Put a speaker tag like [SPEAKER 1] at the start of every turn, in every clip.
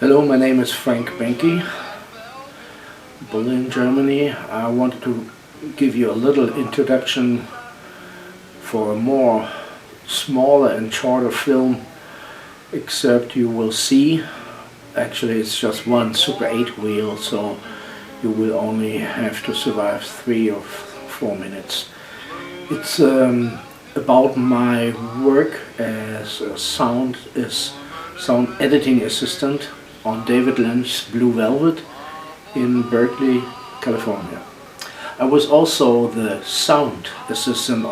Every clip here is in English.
[SPEAKER 1] Hello, my name is Frank Behnke, Berlin, Germany. I wanted to give you a little introduction for a more smaller and shorter film excerpt you will see. Actually, it's just one Super 8 wheel, so you will only have to survive 3 or 4 minutes. It's about my work as a sound editing assistant on David Lynch's Blue Velvet in Berkeley, California. I was also the sound assistant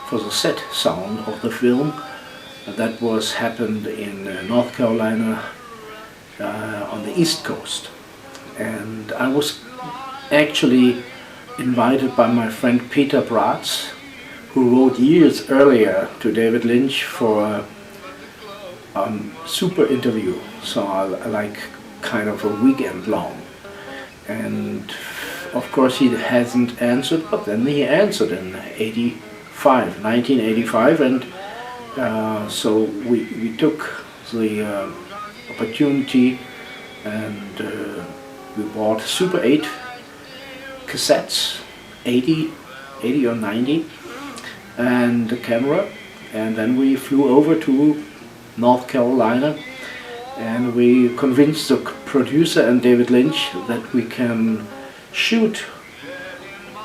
[SPEAKER 1] for the set sound of the film. That happened in North Carolina on the East Coast. And I was actually invited by my friend Peter Braatz, who wrote years earlier to David Lynch for a super interview, so like kind of a weekend long. And of course he hasn't answered, but then he answered in 1985, and so we took the opportunity and we bought Super 8 cassettes, 80 or 90, and a camera, and then we flew over to North Carolina, and we convinced the producer and David Lynch that we can shoot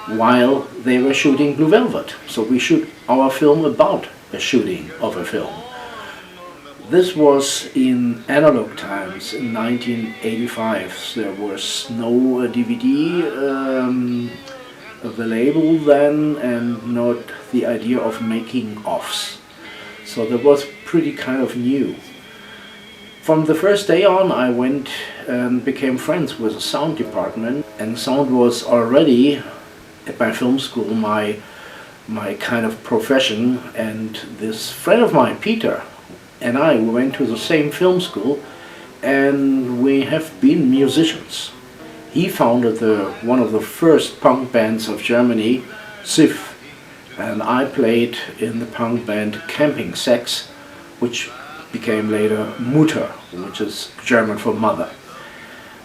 [SPEAKER 1] while they were shooting Blue Velvet. So we shoot our film about a shooting of a film. This was in analog times, in 1985. There was no DVD available then, and not the idea of making offs. So that was pretty kind of new. From the first day on, I went and became friends with the sound department, and sound was already at my film school my kind of profession. And this friend of mine, Peter, and I, we went to the same film school, and we have been musicians. He founded one of the first punk bands of Germany, Sif, and I played in the punk band Camping Sex, which became later Mutter, which is German for mother.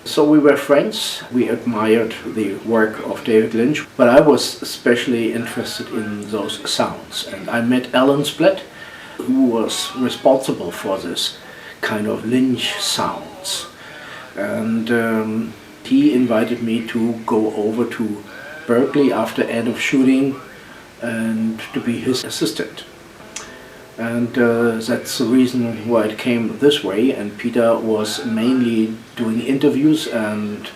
[SPEAKER 1] So we were friends, we admired the work of David Lynch, but I was especially interested in those sounds. And I met Alan Splet, who was responsible for this kind of Lynch sounds. And he invited me to go over to Berkeley after end of shooting and to be his assistant. And that's the reason why it came this way. And Peter was mainly doing interviews and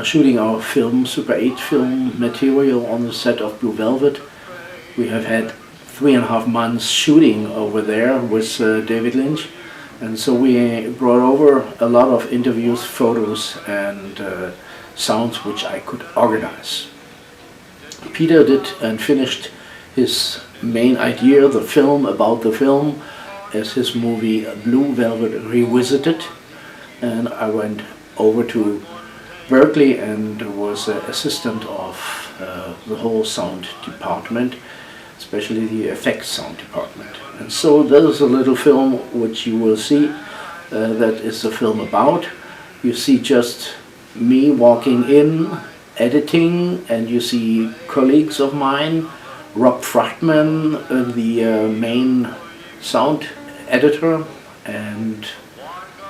[SPEAKER 1] shooting our film, Super 8 film material on the set of Blue Velvet. We have had 3.5 months shooting over there with David Lynch. And so we brought over a lot of interviews, photos, and sounds which I could organize. Peter did and finished his main idea, the film about the film, as his movie Blue Velvet Revisited. And I went over to Berkeley and was assistant of the whole sound department, especially the effects sound department. And so there is a little film which you will see that is the film about. You see just me walking in, editing, and you see colleagues of mine, Rob Frachtman, the main sound editor, and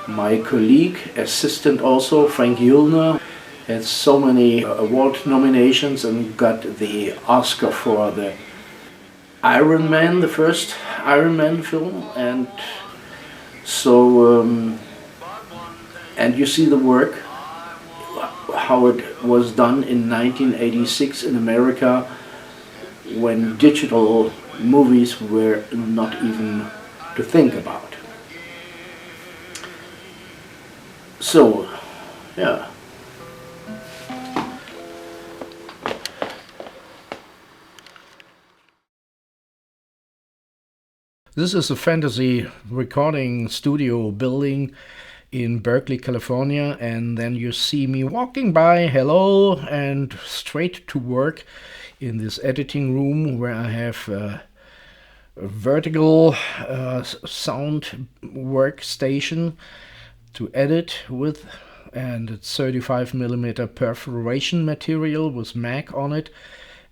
[SPEAKER 1] my colleague, assistant also, Frank Behnke, had so many award nominations and got the Oscar for the Iron Man, the first Iron Man film. And so, and you see the work, how it was done in 1986 in America, when digital movies were not even to think about. So, yeah. This is a fantasy recording studio building in Berkeley, California, and then you see me walking by, hello, and straight to work in this editing room where I have a vertical sound workstation to edit with, and it's 35mm perforation material with mag on it.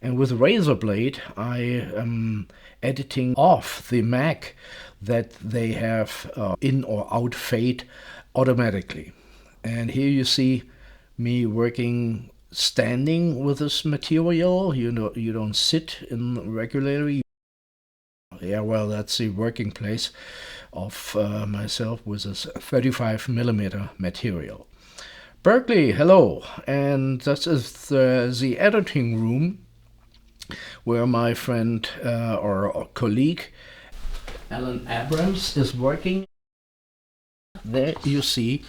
[SPEAKER 1] And with razor blade I am editing off the mag that they have in or out fade automatically. And here you see me working standing with this material. You know, you don't sit in regularly. Yeah, well, that's the working place of myself with this 35mm material. Berkeley, hello, and this is the editing room where my friend or colleague Alan Abrams is working. There you see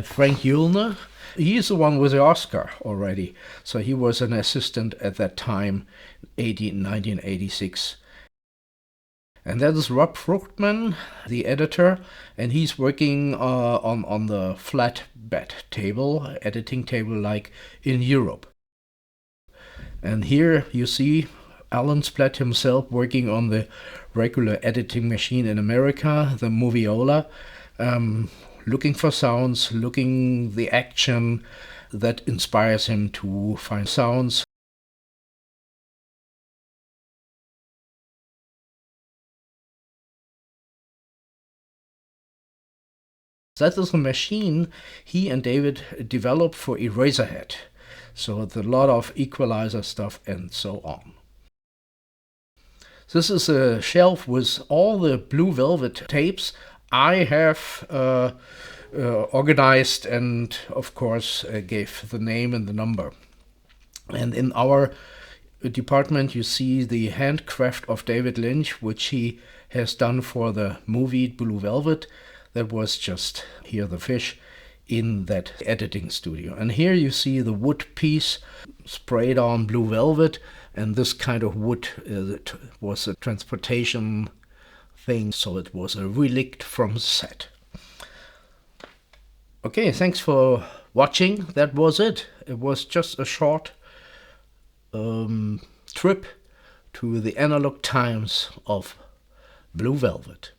[SPEAKER 1] Frank Behnke. He's the one with the Oscar already, so he was an assistant at that time, 1986. And that is Rob Fruchtman, the editor, and he's working on the flatbed table, editing table like in Europe. And here you see Alan Splet himself working on the regular editing machine in America, the Moviola, looking for sounds, looking the action that inspires him to find sounds. That is a machine he and David developed for Eraserhead. So it's a lot of equalizer stuff and so on. This is a shelf with all the Blue Velvet tapes I have organized and of course gave the name and the number. And in our department you see the handcraft of David Lynch, which he has done for the movie Blue Velvet. That was just Here the Fish in that editing studio. And here you see the wood piece sprayed on Blue Velvet, and this kind of wood it was a transportation thing, so it was a relic from the set. Okay, thanks for watching. That was it. It was just a short trip to the analog times of Blue Velvet.